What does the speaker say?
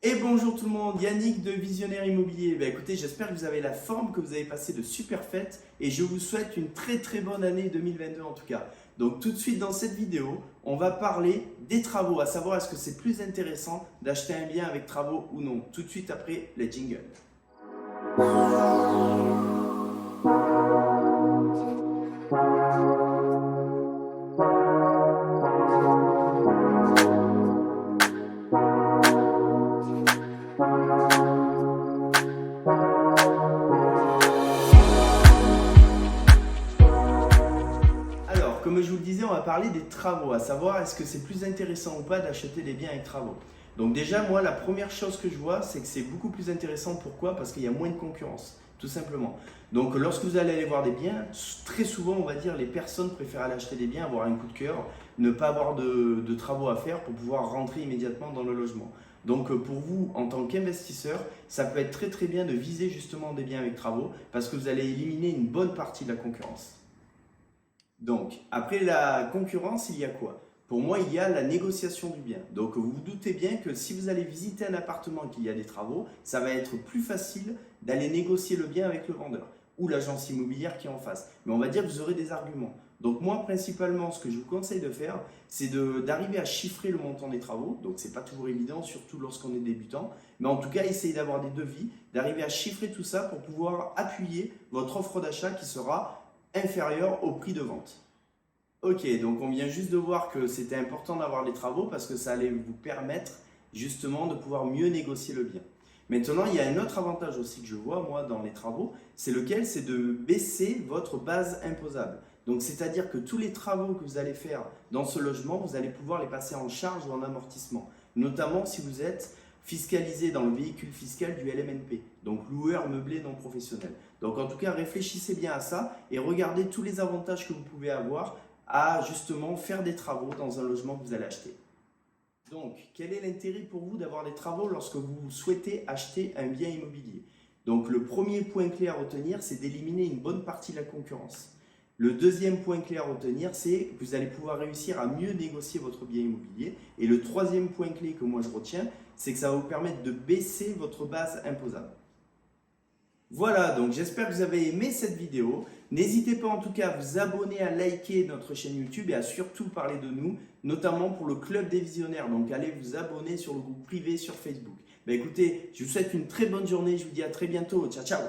Et bonjour tout le monde, Yannick de Visionnaire Immobilier. Écoutez, j'espère que vous avez la forme, que vous avez passé de super fêtes et je vous souhaite une très bonne année 2022 en tout cas. Donc tout de suite dans cette vidéo, on va parler des travaux, à savoir est-ce que c'est plus intéressant d'acheter un bien avec travaux ou non. Tout de suite après les jingles. Alors, comme je vous le disais, on va parler des travaux, à savoir est-ce que c'est plus intéressant ou pas d'acheter des biens avec travaux. Donc déjà, moi, la première chose que je vois, c'est que c'est beaucoup plus intéressant. Pourquoi? Parce qu'il y a moins de concurrence, tout simplement. Donc lorsque vous allez aller voir des biens, très souvent, on va dire, les personnes préfèrent aller acheter des biens, avoir un coup de cœur, ne pas avoir de travaux à faire pour pouvoir rentrer immédiatement dans le logement. Donc pour vous, en tant qu'investisseur, ça peut être très bien de viser justement des biens avec travaux parce que vous allez éliminer une bonne partie de la concurrence. Donc, après la concurrence, il y a quoi? Pour moi, il y a la négociation du bien. Donc, vous vous doutez bien que si vous allez visiter un appartement et qu'il y a des travaux, ça va être plus facile d'aller négocier le bien avec le vendeur ou l'agence immobilière qui est en face. Mais on va dire que vous aurez des arguments. Donc, moi, principalement, ce que je vous conseille de faire, c'est d'arriver à chiffrer le montant des travaux. Donc, ce n'est pas toujours évident, surtout lorsqu'on est débutant. Mais en tout cas, essayez d'avoir des devis, d'arriver à chiffrer tout ça pour pouvoir appuyer votre offre d'achat qui sera inférieur au prix de vente. Ok, donc on vient juste de voir que c'était important d'avoir les travaux parce que ça allait vous permettre justement de pouvoir mieux négocier le bien. Maintenant, il y a un autre avantage aussi que je vois moi dans les travaux, c'est lequel? C'est de baisser votre base imposable. Donc c'est-à-dire que tous les travaux que vous allez faire dans ce logement, vous allez pouvoir les passer en charge ou en amortissement. Notamment si vous êtes fiscalisé dans le véhicule fiscal du LMNP, donc loueur meublé non professionnel. Donc en tout cas, réfléchissez bien à ça et regardez tous les avantages que vous pouvez avoir à justement faire des travaux dans un logement que vous allez acheter. Donc, quel est l'intérêt pour vous d'avoir des travaux lorsque vous souhaitez acheter un bien immobilier? Donc, le premier point clé à retenir, c'est d'éliminer une bonne partie de la concurrence. Le deuxième point clé à retenir, c'est que vous allez pouvoir réussir à mieux négocier votre bien immobilier. Et le troisième point clé que moi je retiens, c'est que ça va vous permettre de baisser votre base imposable. Voilà, donc j'espère que vous avez aimé cette vidéo. N'hésitez pas en tout cas à vous abonner, à liker notre chaîne YouTube et à surtout parler de nous, notamment pour le Club des Visionnaires. Donc allez vous abonner sur le groupe privé sur Facebook. Écoutez, je vous souhaite une très bonne journée, je vous dis à très bientôt. Ciao, ciao!